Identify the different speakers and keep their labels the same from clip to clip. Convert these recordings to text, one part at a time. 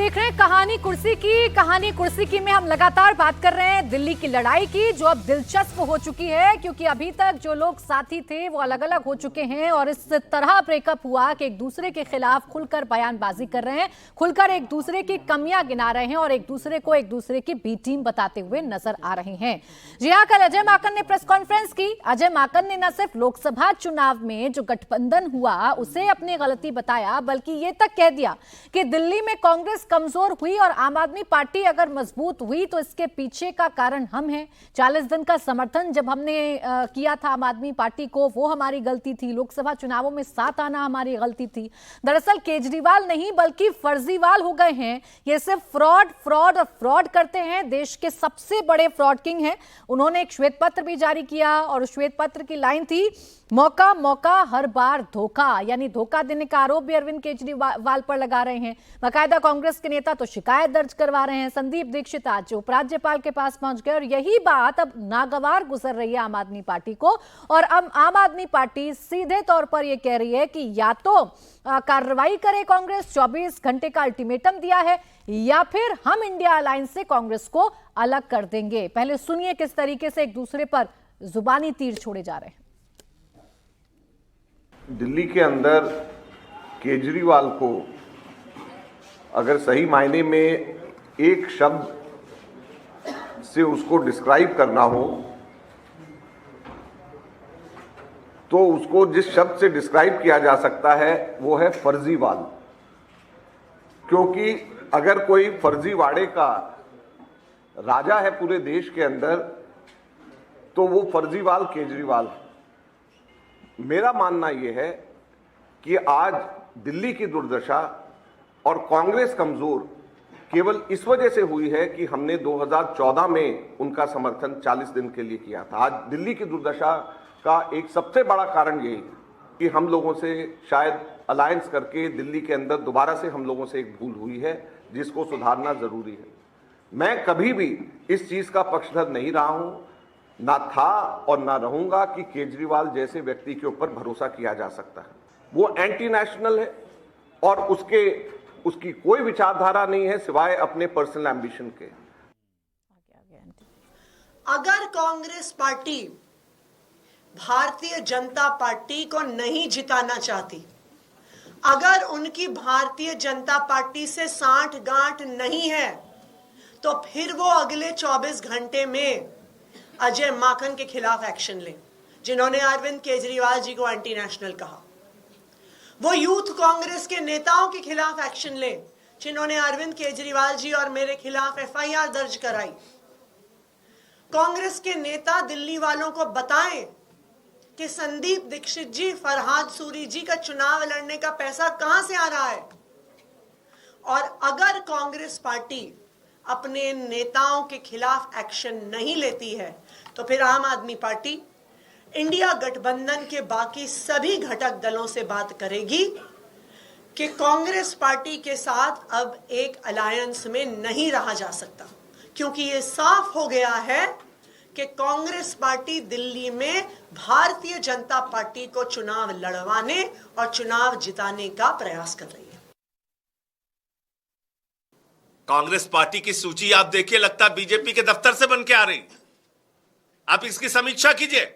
Speaker 1: देख रहे हैं कहानी कुर्सी की में हम लगातार बात कर रहे हैं दिल्ली की लड़ाई की, जो अब दिलचस्प हो चुकी है क्योंकि अभी तक जो लोग साथी थे वो अलग अलग हो चुके हैं और इस तरह ब्रेकअप हुआ कि एक दूसरे के खिलाफ खुलकर बयानबाजी कर रहे हैं, खुलकर एक दूसरे की कमियां गिना रहे हैं और एक दूसरे की बी टीम बताते हुए नजर आ रहे हैं। जी हां, कल अजय माकन ने प्रेस कॉन्फ्रेंस की। अजय माकन ने न सिर्फ लोकसभा चुनाव में जो गठबंधन हुआ उसे अपनी गलती बताया, बल्कि ये तक कह दिया कि दिल्ली में कांग्रेस कमजोर हुई और आम आदमी पार्टी अगर मजबूत हुई तो इसके पीछे का कारण हम हैं। 40 दिन का समर्थन जब हमने किया था आम आदमी पार्टी को, वो हमारी गलती थी। लोकसभा चुनावों में साथ आना हमारी गलती थी। दरअसल केजरीवाल नहीं बल्कि फर्जीवाल हो गए हैं। ये सिर्फ फ्रॉड करते हैं, देश के सबसे बड़े फ्रॉड किंग हैं। उन्होंने एक श्वेत पत्र भी जारी किया और उस श्वेत पत्र की लाइन थी, मौका हर बार धोखा, यानी धोखा देने का आरोप भी अरविंद केजरीवाल पर लगा रहे हैं। बाकायदा कांग्रेस के नेता तो शिकायत दर्ज करवा रहे हैं। संदीप दीक्षित आज उपराज्यपाल के पास पहुंच गए और यही बात अब नागवार गुजर रही है आम आदमी पार्टी को। और अब आम आदमी पार्टी सीधे तौर पर यह कह रही है कि या तो कार्रवाई करे कांग्रेस, 24 घंटे का अल्टीमेटम दिया है, या फिर हम इंडिया अलायंस से कांग्रेस को अलग कर देंगे। पहले सुनिए किस तरीके से एक दूसरे पर जुबानी तीर छोड़े जा रहे हैं।
Speaker 2: दिल्ली के अंदर केजरीवाल को अगर सही मायने में एक शब्द से उसको डिस्क्राइब करना हो तो उसको जिस शब्द से डिस्क्राइब किया जा सकता है वो है फर्जीवाल। क्योंकि अगर कोई फर्जीवाड़े का राजा है पूरे देश के अंदर तो वो फर्जीवाल केजरीवाल है। मेरा मानना यह है कि आज दिल्ली की दुर्दशा और कांग्रेस कमजोर केवल इस वजह से हुई है कि हमने 2014 में उनका समर्थन 40 दिन के लिए किया था। आज दिल्ली की दुर्दशा का एक सबसे बड़ा कारण यही है कि हम लोगों से शायद अलायंस करके दिल्ली के अंदर दोबारा से हम लोगों से एक भूल हुई है जिसको सुधारना जरूरी है। मैं कभी भी इस चीज का पक्षधर नहीं रहा हूं, ना था और ना रहूंगा कि केजरीवाल जैसे व्यक्ति के ऊपर भरोसा किया जा सकता है। वो एंटी नेशनल है और उसकी कोई विचारधारा नहीं है सिवाय अपने पर्सनल एम्बिशन के।
Speaker 3: अगर कांग्रेस पार्टी भारतीय जनता पार्टी को नहीं जिताना चाहती, अगर उनकी भारतीय जनता पार्टी से सांठ-गांठ नहीं है, तो फिर वो अगले 24 घंटे में अजय माकन के खिलाफ एक्शन लें, जिन्होंने अरविंद केजरीवाल जी को एंटी नेशनल कहा। वो यूथ कांग्रेस के नेताओं के खिलाफ एक्शन लें, जिन्होंने अरविंद केजरीवाल जी और मेरे खिलाफ एफआईआर दर्ज कराई। कांग्रेस के नेता दिल्ली वालों को बताएं कि संदीप दीक्षित जी, फरहाद सूरी जी का चुनाव लड़ने का पैसा कहां से आ रहा है। और अगर कांग्रेस पार्टी अपने नेताओं के खिलाफ एक्शन नहीं लेती है तो फिर आम आदमी पार्टी इंडिया गठबंधन के बाकी सभी घटक दलों से बात करेगी कि कांग्रेस पार्टी के साथ अब एक अलायंस में नहीं रहा जा सकता, क्योंकि ये साफ हो गया है कि कांग्रेस पार्टी दिल्ली में भारतीय जनता पार्टी को चुनाव लड़वाने और चुनाव जिताने का प्रयास कर रही है।
Speaker 4: कांग्रेस पार्टी की सूची आप देखिए, लगता है बीजेपी के दफ्तर से बन के आ रही। आप इसकी समीक्षा कीजिए।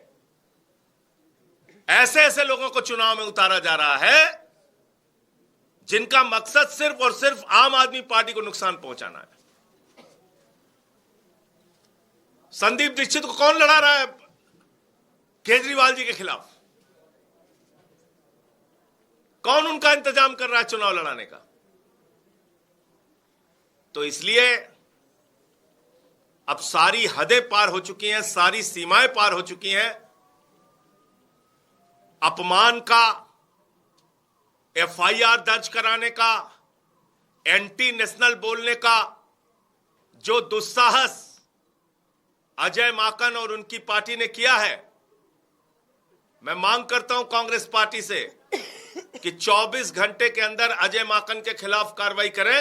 Speaker 4: ऐसे लोगों को चुनाव में उतारा जा रहा है जिनका मकसद सिर्फ और सिर्फ आम आदमी पार्टी को नुकसान पहुंचाना है। संदीप दीक्षित को कौन लड़ा रहा है केजरीवाल जी के खिलाफ? कौन उनका इंतजाम कर रहा है चुनाव लड़ाने का? तो इसलिए अब सारी हदें पार हो चुकी हैं, सारी सीमाएं पार हो चुकी हैं। अपमान का, एफआईआर दर्ज कराने का, एंटी नेशनल बोलने का जो दुस्साहस अजय माकन और उनकी पार्टी ने किया है, मैं मांग करता हूं कांग्रेस पार्टी से कि 24 घंटे के अंदर अजय माकन के खिलाफ कार्रवाई करें।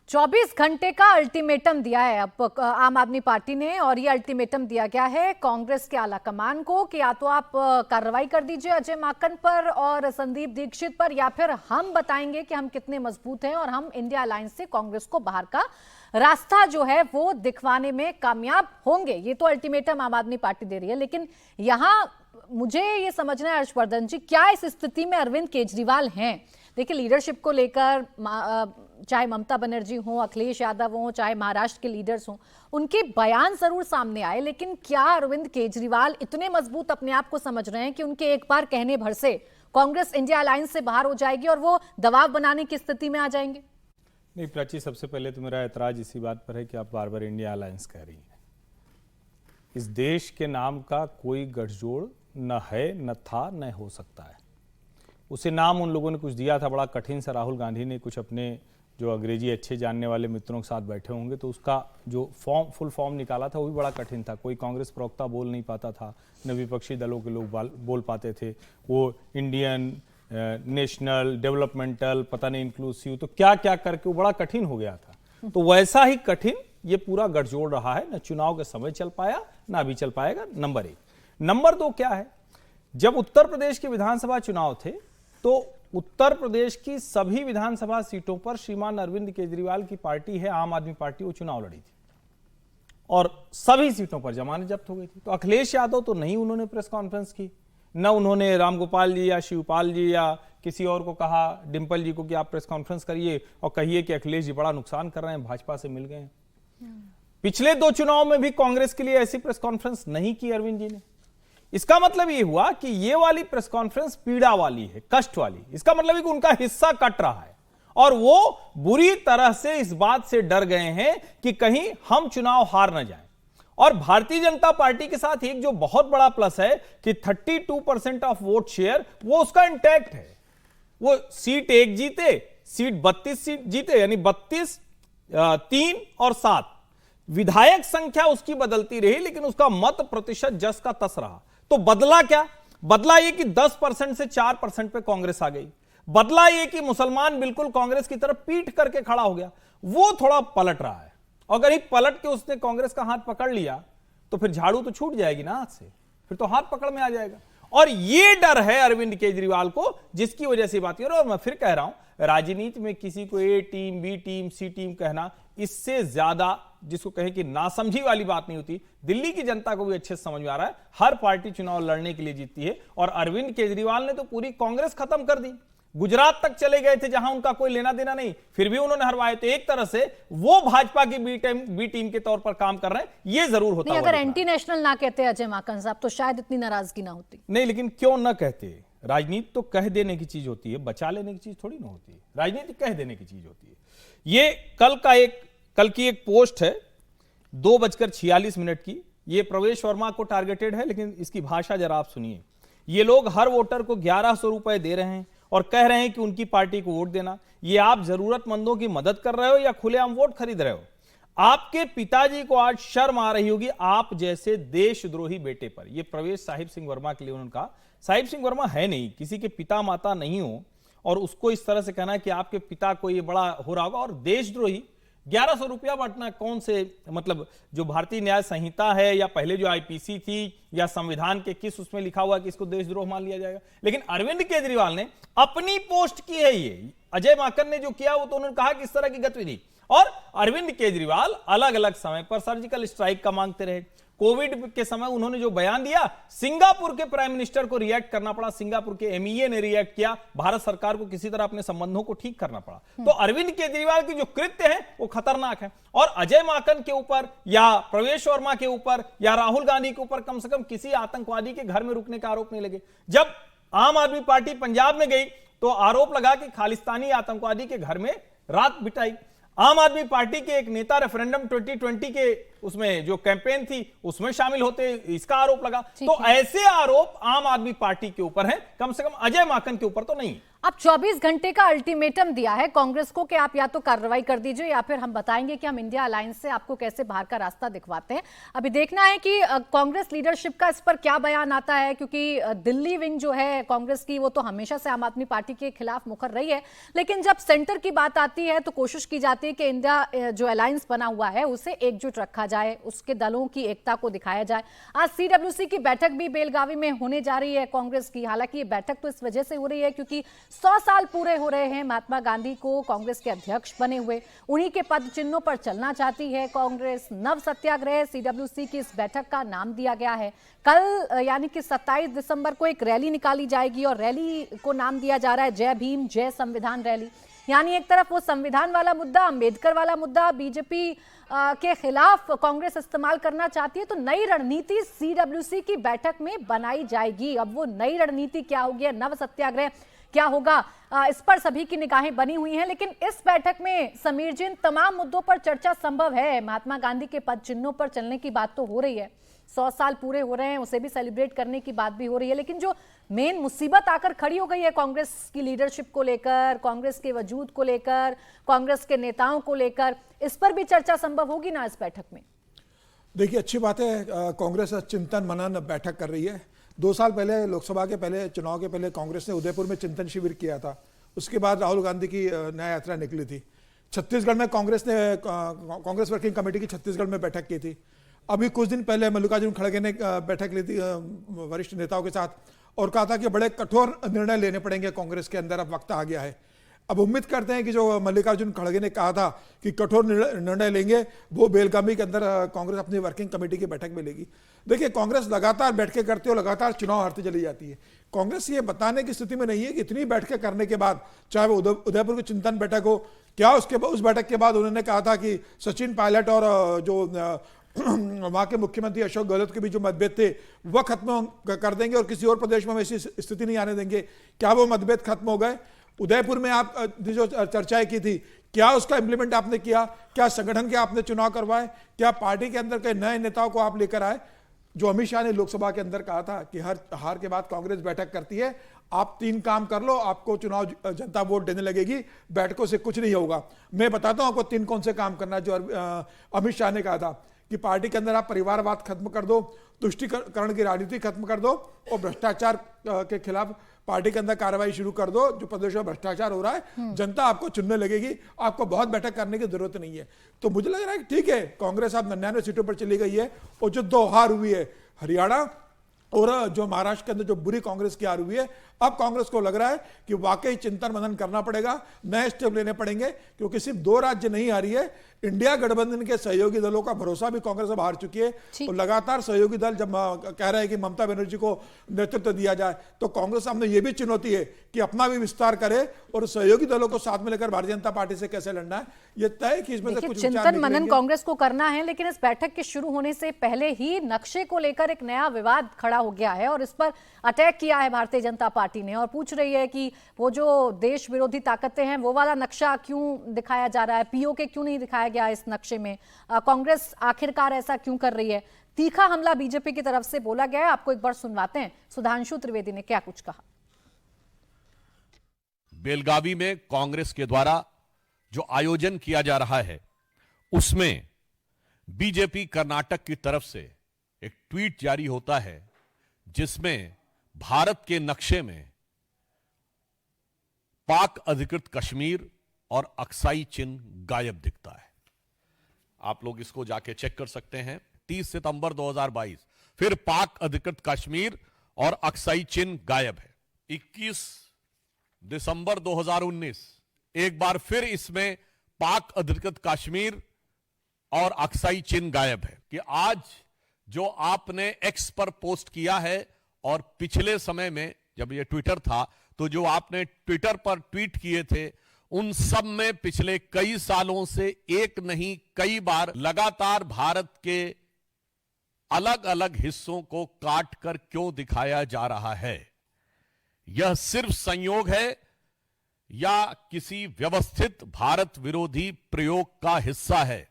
Speaker 1: 24 घंटे का अल्टीमेटम दिया है अब आम आदमी पार्टी ने, और ये अल्टीमेटम दिया गया है कांग्रेस के आला कमान को कि या तो आप कार्रवाई कर दीजिए अजय माकन पर और संदीप दीक्षित पर, या फिर हम बताएंगे कि हम कितने मजबूत हैं और हम इंडिया अलायंस से कांग्रेस को बाहर का रास्ता जो है वो दिखवाने में कामयाब होंगे। ये तो अल्टीमेटम आम आदमी पार्टी दे रही है, लेकिन यहां मुझे ये समझना है हर्षवर्धन जी, क्या इस स्थिति में अरविंद केजरीवाल हैं? देखिए, लीडरशिप को लेकर चाहे ममता बनर्जी हो, अखिलेश यादव हो, चाहे महाराष्ट्र के लीडर्स हों, उनके बयान जरूर सामने आए, लेकिन क्या अरविंद केजरीवाल इतने मजबूत अपने आप को समझ रहे हैं कि उनके एक बार कहने भर से कांग्रेस इंडिया अलायंस से बाहर हो जाएगी और वो दबाव बनाने की स्थिति में आ जाएंगे?
Speaker 5: नहीं प्राची, सबसे पहले तो मेरा ऐतराज इसी बात पर है कि आप बार बार इंडिया अलायंस कह रही हैं। इस देश के नाम का कोई गठजोड़ न है, न था, न हो सकता है। उसे नाम उन लोगों ने कुछ दिया था बड़ा कठिन सा, राहुल गांधी ने कुछ अपने जो अंग्रेजी अच्छे जानने वाले मित्रों के साथ बैठे होंगे तो उसका जो फुल फॉर्म निकाला था वो भी बड़ा कठिन था। कोई कांग्रेस प्रवक्ता बोल नहीं पाता था, न विपक्षी दलों के लोग बोल पाते थे। वो इंडियन नेशनल डेवलपमेंटल पता नहीं इंक्लूसिव तो क्या क्या करके वो बड़ा कठिन हो गया था। तो वैसा ही कठिन ये पूरा गठजोड़ रहा है। न चुनाव के समय चल पाया, ना अभी चल पाएगा, नंबर 1। नंबर 2 क्या है, जब उत्तर प्रदेश के विधानसभा चुनाव थे तो उत्तर प्रदेश की सभी विधानसभा सीटों पर श्रीमान अरविंद केजरीवाल की पार्टी है आम आदमी पार्टी, वो चुनाव लड़ी थी और सभी सीटों पर जमानत जब्त हो गई थी। तो अखिलेश यादव तो नहीं उन्होंने प्रेस कॉन्फ्रेंस की, न उन्होंने रामगोपाल जी या शिवपाल जी या किसी और को कहा, डिंपल जी को, कि आप प्रेस कॉन्फ्रेंस करिए और कहिए कि अखिलेश जी बड़ा नुकसान कर रहे हैं, भाजपा से मिल गए हैं। पिछले 2 चुनाव में भी कांग्रेस के लिए ऐसी प्रेस कॉन्फ्रेंस नहीं की अरविंद जी ने। इसका मतलब यह हुआ कि ये वाली प्रेस कॉन्फ्रेंस पीड़ा वाली है, कष्ट वाली। इसका मतलब है कि उनका हिस्सा कट रहा है और वो बुरी तरह से इस बात से डर गए हैं कि कहीं हम चुनाव हार न जाएं। और भारतीय जनता पार्टी के साथ एक जो बहुत बड़ा प्लस है कि 32% ऑफ वोट शेयर वो उसका इंटैक्ट है। वो सीट 1 जीते, सीट 32 सीट जीते, यानी 32, 3 और 7 विधायक संख्या उसकी बदलती रही, लेकिन उसका मत प्रतिशत जस का तस रहा। तो बदला क्या? बदला ये कि 10% से 4% पे कांग्रेस आ गई। बदला ये कि मुसलमान बिल्कुल कांग्रेस की तरफ पीठ करके खड़ा हो गया। वो थोड़ा पलट रहा है। अगर ही पलट के उसने कांग्रेस का हाथ पकड़ लिया तो फिर झाड़ू तो छूट जाएगी ना हाथ से, फिर तो हाथ पकड़ में आ जाएगा। और ये डर है अरविंद केजरीवाल को, जिसकी वजह से बात हो रही है। और मैं फिर कह रहा हूं, राजनीति में किसी को ए टीम, बी टीम, सी टीम कहना, इससे ज्यादा जिसको कहे कि नासमझी वाली बात नहीं होती। दिल्ली की जनता को भी अच्छे से समझ में आ रहा है, हर पार्टी चुनाव लड़ने के लिए जीतती है। और अरविंद केजरीवाल ने तो पूरी कांग्रेस खत्म कर दी। गुजरात तक चले गए थे जहां उनका कोई लेना देना नहीं, फिर भी उन्होंने हरवाए। तो एक तरह से वो भाजपा की बी टीम के तौर पर काम कर रहे हैं, ये जरूर होता है।
Speaker 1: अगर एंटी नेशनल ना कहते अजय माकन साहब तो शायद इतनी नाराजगी ना होती।
Speaker 5: नहीं, लेकिन क्यों ना कहते? राजनीति तो कह देने की चीज होती है, बचा लेने की चीज थोड़ी ना होती है। राजनीति कह देने की चीज होती है। ये कल की एक पोस्ट है 2:46 की। ये प्रवेश वर्मा को टारगेटेड है, लेकिन इसकी भाषा जरा आप सुनिए। ये लोग हर वोटर को 1100 रुपए दे रहे हैं और कह रहे हैं कि उनकी पार्टी को वोट देना। ये आप जरूरतमंदों की मदद कर रहे हो या खुलेआम वोट खरीद रहे हो? आपके पिताजी को आज शर्म आ रही होगी आप जैसे देशद्रोही बेटे पर। यह प्रवेश साहिब सिंह वर्मा के लिए उन्होंने कहा। साहिब सिंह वर्मा है नहीं, किसी के पिता माता नहीं हो, और उसको इस तरह से कहना है कि आपके पिता को ये बड़ा हो रहा होगा। और देशद्रोही 1100 रुपया बांटना कौन से, मतलब जो भारतीय न्याय संहिता है या पहले जो आईपीसी थी या संविधान के किस उसमें लिखा हुआ कि इसको देशद्रोह मान लिया जाएगा? लेकिन अरविंद केजरीवाल ने अपनी पोस्ट की है ये। अजय माकन ने जो किया वो तो उन्होंने कहा कि इस तरह की गतिविधि। और अरविंद केजरीवाल अलग अलग समय पर सर्जिकल स्ट्राइक का मांगते रहे। कोविड के समय उन्होंने जो बयान दिया, सिंगापुर के प्राइम मिनिस्टर को रिएक्ट करना पड़ा, सिंगापुर के एमईए ने रिएक्ट किया, भारत सरकार को किसी तरह अपने संबंधों को ठीक करना पड़ा। तो अरविंद केजरीवाल की जो कृत्य है वो खतरनाक है। और अजय माकन के ऊपर या प्रवेश वर्मा के ऊपर या राहुल गांधी के ऊपर कम से कम किसी आतंकवादी के घर में रुकने का आरोप नहीं लगे। जब आम आदमी पार्टी पंजाब में गई तो आरोप लगा कि खालिस्तानी आतंकवादी के घर में रात बिताई। आम आदमी पार्टी के एक नेता रेफरेंडम 2020 के उसमें जो कैंपेन थी उसमें शामिल होते, इसका आरोप लगा। तो ऐसे आरोप आम आदमी पार्टी के ऊपर हैं, कम से कम अजय माकन के ऊपर तो नहीं।
Speaker 1: अब 24 घंटे का अल्टीमेटम दिया है कांग्रेस को कि आप या तो कार्रवाई कर दीजिए या फिर हम बताएंगे कि हम इंडिया अलायंस से आपको कैसे बाहर का रास्ता दिखवाते हैं। अभी देखना है कि कांग्रेस लीडरशिप का इस पर क्या बयान आता है, क्योंकि दिल्ली विंग जो है कांग्रेस की वो तो हमेशा से आम आदमी पार्टी के खिलाफ मुखर रही है, लेकिन जब सेंटर की बात आती है तो कोशिश की जाती है कि इंडिया जो अलायंस बना हुआ है उसे एकजुट रखा जाए, उसके दलों की एकता को दिखाया जाए। आज सीडब्ल्यूसी की बैठक भी बेलगावी में होने जा रही है कांग्रेस की। हालांकि ये बैठक तो इस वजह से हो रही है क्योंकि 100 साल पूरे हो रहे हैं महात्मा गांधी को कांग्रेस के अध्यक्ष बने हुए। उन्हीं के पद चिन्हों पर चलना चाहती है कांग्रेस। नव सत्याग्रह सीडब्ल्यूसी की इस बैठक का नाम दिया गया है। कल यानी कि 27 दिसंबर को एक रैली निकाली जाएगी और रैली को नाम दिया जा रहा है जय भीम जय संविधान रैली। यानी एक तरफ वो संविधान वाला मुद्दा, अंबेडकर वाला मुद्दा बीजेपी के खिलाफ कांग्रेस इस्तेमाल करना चाहती है, तो नई रणनीति सीडब्ल्यूसी की बैठक में बनाई जाएगी। अब वो नई रणनीति क्या होगी, नव सत्याग्रह क्या होगा, इस पर सभी की निगाहें बनी हुई हैं। लेकिन इस बैठक में समीर जी इन तमाम मुद्दों पर चर्चा संभव है। महात्मा गांधी के पद चिन्हों पर चलने की बात तो हो रही है, 100 साल पूरे हो रहे हैं, उसे भी सेलिब्रेट करने की बात भी हो रही है, लेकिन जो मेन मुसीबत आकर खड़ी हो गई है कांग्रेस की लीडरशिप को लेकर, कांग्रेस के वजूद को लेकर, कांग्रेस के नेताओं को लेकर, इस पर भी चर्चा संभव होगी ना इस बैठक में?
Speaker 6: देखिए, अच्छी बात है, कांग्रेस चिंतन मनन बैठक कर रही है। 2 साल पहले लोकसभा के पहले चुनाव के पहले कांग्रेस ने उदयपुर में चिंतन शिविर किया था। उसके बाद राहुल गांधी की न्याय यात्रा निकली थी। छत्तीसगढ़ में कांग्रेस वर्किंग कमेटी की छत्तीसगढ़ में बैठक की थी। अभी कुछ दिन पहले मल्लिकार्जुन खड़गे ने बैठक ली थी वरिष्ठ नेताओं के साथ और कहा था कि बड़े कठोर निर्णय लेने पड़ेंगे कांग्रेस के अंदर, अब वक्त आ गया है। अब उम्मीद करते हैं कि जो मल्लिकार्जुन खड़गे ने कहा था कि कठोर निर्णय लेंगे, वो बेलगावी के अंदर कांग्रेस अपनी वर्किंग कमेटी की बैठक में लेगी। देखिए, कांग्रेस लगातार बैठकें करती है और लगातार चुनाव हारती चली जाती है। कांग्रेस ये बताने की स्थिति में नहीं है कि इतनी बैठकें करने के बाद, चाहे वो उदयपुर की चिंतन बैठक हो, क्या उस बैठक के बाद उन्होंने कहा था कि सचिन पायलट और जो वहां के मुख्यमंत्री अशोक गहलोत के बीच जो मतभेद थे वह खत्म कर देंगे और किसी और प्रदेश में वैसी स्थिति नहीं आने देंगे। क्या वो मतभेद खत्म हो गए? उदयपुर में आप जो चर्चाएं की थी, क्या उसका इंप्लीमेंट आपने किया? क्या संगठन के आपने चुनाव करवाए? क्या पार्टी के अंदर के नए नेताओं को आप लेकर आए? जो अमित शाह ने लोकसभा के अंदर कहा था कि हर हार के बाद कांग्रेस बैठक करती है, आप 3 काम कर लो, आपको चुनाव जनता वोट देने लगेगी, बैठकों से कुछ नहीं होगा। मैं बताता हूं आपको 3 कौन से काम करना है जो अमित शाह ने कहा था कि पार्टी के अंदर आप परिवारवाद खत्म कर दो, तुष्टीकरण की राजनीति खत्म कर दो और भ्रष्टाचार के खिलाफ पार्टी के अंदर कार्रवाई शुरू कर दो। जो प्रदेश में भ्रष्टाचार हो रहा है, जनता आपको चुनने लगेगी, आपको बहुत बैठक करने की जरूरत नहीं है। तो मुझे लग रहा है कि ठीक है, कांग्रेस अब 99 सीटों पर चली गई है और जो 2 हार हुई है हरियाणा और जो महाराष्ट्र के अंदर जो बुरी कांग्रेस की हार हुई है, अब कांग्रेस को लग रहा है कि वाकई चिंतन मनन करना पड़ेगा, नए स्टेप लेने पड़ेंगे, क्योंकि सिर्फ 2 राज्य नहीं हारी है, इंडिया गठबंधन के सहयोगी दलों का भरोसा भी कांग्रेस अब हार चुकी है। और लगातार सहयोगी दल जब कह रहे हैं कि ममता बनर्जी को नेतृत्व दिया जाए, तो कांग्रेस सामने यह भी चुनौती है कि अपना भी विस्तार करे और सहयोगी दलों को साथ में लेकर भारतीय जनता पार्टी से कैसे लड़ना है, यह तय कि इसमें से कुछ
Speaker 1: चिंतन मनन कांग्रेस को करना है। लेकिन इस बैठक के शुरू होने से पहले ही नक्शे को लेकर एक नया विवाद खड़ा हो गया है और इस पर अटैक किया है भारतीय जनता पार्टी ने और पूछ रही है कि वो जो देश विरोधी ताकतें हैं वो वाला नक्शा क्यों दिखाया जा रहा है, पीओके क्यों नहीं दिखाया गया इस नक्शे में, कांग्रेस आखिरकार ऐसा क्यों कर रही है। तीखा हमला बीजेपी की तरफ से बोला गया है। आपको एक बार सुनवाते हैं सुधांशु त्रिवेदी ने क्या कुछ कहा।
Speaker 7: बेलगावी में कांग्रेस के द्वारा जो आयोजन किया जा रहा है उसमें बीजेपी कर्नाटक की तरफ से एक ट्वीट जारी होता है जिसमें भारत के नक्शे में पाक अधिकृत कश्मीर और अक्साई चिन्ह गायब दिखता है। आप लोग इसको जाके चेक कर सकते हैं। 30 सितंबर 2022 फिर पाक अधिकृत कश्मीर और अक्साई चिन्ह गायब है। 21 दिसंबर 2019 एक बार फिर इसमें पाक अधिकृत कश्मीर और अक्साई चिन्ह गायब है। कि आज जो आपने एक्स पर पोस्ट किया है और पिछले समय में जब ये ट्विटर था तो जो आपने ट्विटर पर ट्वीट किए थे उन सब में पिछले कई सालों से एक नहीं कई बार लगातार भारत के अलग अलग हिस्सों को काट कर क्यों दिखाया जा रहा है? यह सिर्फ संयोग है या किसी व्यवस्थित भारत विरोधी प्रयोग का हिस्सा है?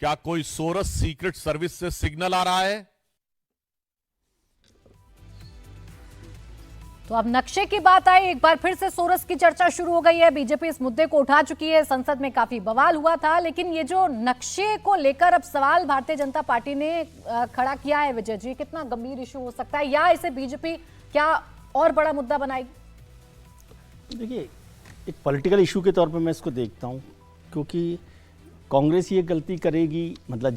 Speaker 7: क्या कोई सोरस सीक्रेट सर्विस से सिग्नल आ रहा है?
Speaker 1: तो अब नक्शे की बात आई, एक बार फिर से सोरस की चर्चा शुरू हो गई है। बीजेपी इस मुद्दे को उठा चुकी है, संसद में काफी बवाल हुआ था, लेकिन ये जो नक्शे को लेकर अब सवाल भारतीय जनता पार्टी ने खड़ा किया है, विजय जी, कितना गंभीर इशू हो सकता है, या इसे बीजेपी क्या और बड़ा मुद्दा बनाएगी?
Speaker 8: देखिए, एक पॉलिटिकल इशू के तौर पे मैं इसको देखता हूँ, क्योंकि कांग्रेस ये गलती करेगी, मतलब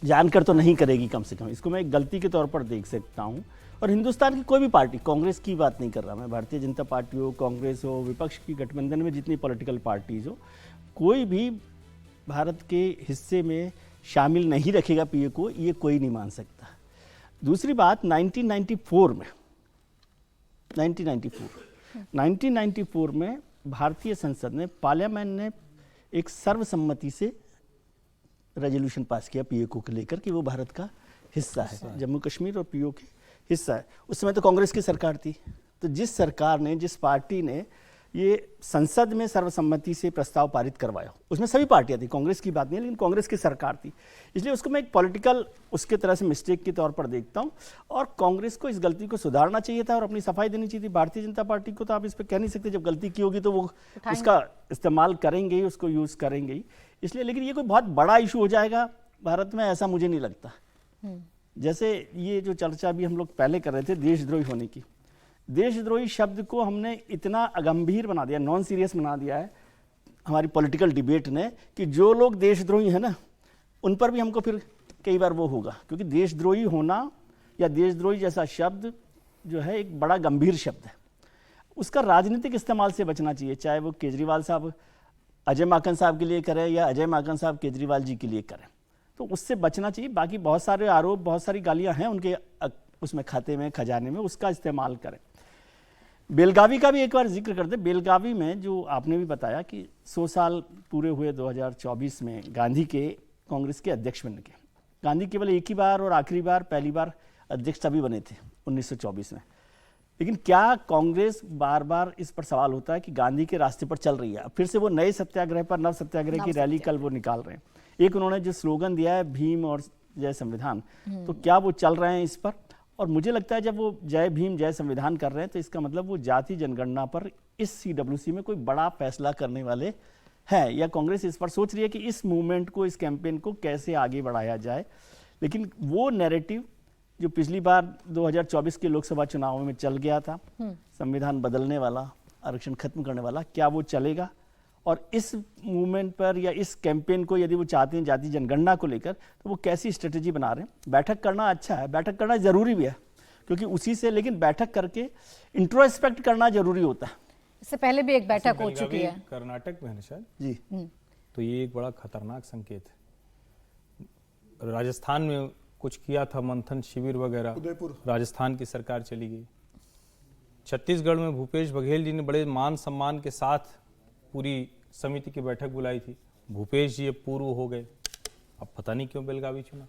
Speaker 8: जानकर तो नहीं करेगी, कम से कम इसको मैं एक गलती के तौर पर देख सकता हूँ। और हिंदुस्तान की कोई भी पार्टी, कांग्रेस की बात नहीं कर रहा मैं, भारतीय जनता पार्टी हो, कांग्रेस हो, विपक्ष की गठबंधन में जितनी पॉलिटिकल पार्टीज हो, कोई भी भारत के हिस्से में शामिल नहीं रखेगा पीए को, ये कोई नहीं मान सकता। दूसरी बात, 1994 में भारतीय संसद ने, पार्लियामेंट ने एक सर्वसम्मति से रेजोल्यूशन पास किया पीओके को लेकर कि वो भारत का हिस्सा है, जम्मू कश्मीर और पीओके हिस्सा है। उस समय तो कांग्रेस की सरकार थी, तो जिस सरकार ने, जिस पार्टी ने ये संसद में सर्वसम्मति से प्रस्ताव पारित करवाया, उसमें सभी पार्टियां थी, कांग्रेस की बात नहीं है, लेकिन कांग्रेस की सरकार थी, इसलिए उसको मैं एक पॉलिटिकल उसके तरह से मिस्टेक के तौर पर देखता हूं। और कांग्रेस को इस गलती को सुधारना चाहिए था और अपनी सफाई देनी चाहिए थी। भारतीय जनता पार्टी को तो आप इस पर कह नहीं सकते, जब गलती की होगी तो वो उसका इस्तेमाल करेंगे ही, उसको यूज करेंगे ही, इसलिए। लेकिन ये कोई बहुत बड़ा इशू हो जाएगा भारत में, ऐसा मुझे नहीं लगता। जैसे ये जो चर्चा भी हम लोग पहले कर रहे थे देशद्रोही होने की, देशद्रोही शब्द को हमने इतना अगंभीर बना दिया, नॉन सीरियस बना दिया है हमारी पॉलिटिकल डिबेट ने, कि जो लोग देशद्रोही हैं ना, उन पर भी हमको फिर कई बार वो होगा, क्योंकि देशद्रोही होना या देशद्रोही जैसा शब्द जो है एक बड़ा गंभीर शब्द है। उसका राजनीतिक इस्तेमाल से बचना चाहिए, चाहे वो केजरीवाल साहब अजय माकन साहब के लिए करें या अजय माकन साहब केजरीवाल जी के लिए करें, तो उससे बचना चाहिए। बाकी बहुत सारे आरोप, बहुत सारी गालियां हैं उनके उसमें खाते में, खजाने में, उसका इस्तेमाल करें। बेलगावी का भी एक बार जिक्र करते। बेलगावी में जो आपने भी बताया कि 100 साल पूरे हुए 2024 में गांधी के कांग्रेस के अध्यक्ष बनने के। गांधी केवल एक ही बार और आखिरी बार, पहली बार अध्यक्ष तभी बने थे 1924 में। लेकिन क्या कांग्रेस, बार बार इस पर सवाल होता है कि गांधी के रास्ते पर चल रही है, फिर से वो नए सत्याग्रह पर, नव सत्याग्रह की रैली कल वो निकाल रहे हैं। एक उन्होंने जो स्लोगन दिया है भीम और जय संविधान, तो क्या वो चल रहे हैं इस पर? और मुझे लगता है जब वो जय भीम जय संविधान कर रहे हैं तो इसका मतलब वो जाति जनगणना पर इस सीडब्ल्यूसी में कोई बड़ा फैसला करने वाले हैं, या कांग्रेस इस पर सोच रही है कि इस मूवमेंट को, इस कैंपेन को कैसे आगे बढ़ाया जाए। लेकिन वो नैरेटिव जो पिछली बार 2024 के लोकसभा चुनावों में चल गया था, संविधान बदलने वाला, आरक्षण खत्म करने वाला, क्या वो चलेगा? और इस मूवमेंट पर या इस कैंपेन को यदि वो चाहते हैं जाति जनगणना को लेकर, तो वो कैसी स्ट्रेटेजी बना रहे हैं? बैठक करना अच्छा है, बैठक करना जरूरी भी है, क्योंकि उसी से, लेकिन बैठक करके इंट्रोस्पेक्ट करना जरूरी होता है।
Speaker 1: इससे पहले भी एक बैठक हो चुकी है
Speaker 5: कर्नाटक में है शायद
Speaker 8: जी।
Speaker 5: तो ये एक बड़ा खतरनाक संकेत है। राजस्थान में कुछ किया था, मंथन शिविर वगैरह,
Speaker 6: उदयपुर
Speaker 5: राजस्थान की सरकार चली गई। छत्तीसगढ़ में भूपेश बघेल जी ने बड़े मान सम्मान के साथ पूरी समिति की बैठक बुलाई थी, भूपेश जी अब पूर्व हो गए, अब पता नहीं क्यों बेलगावी चुना।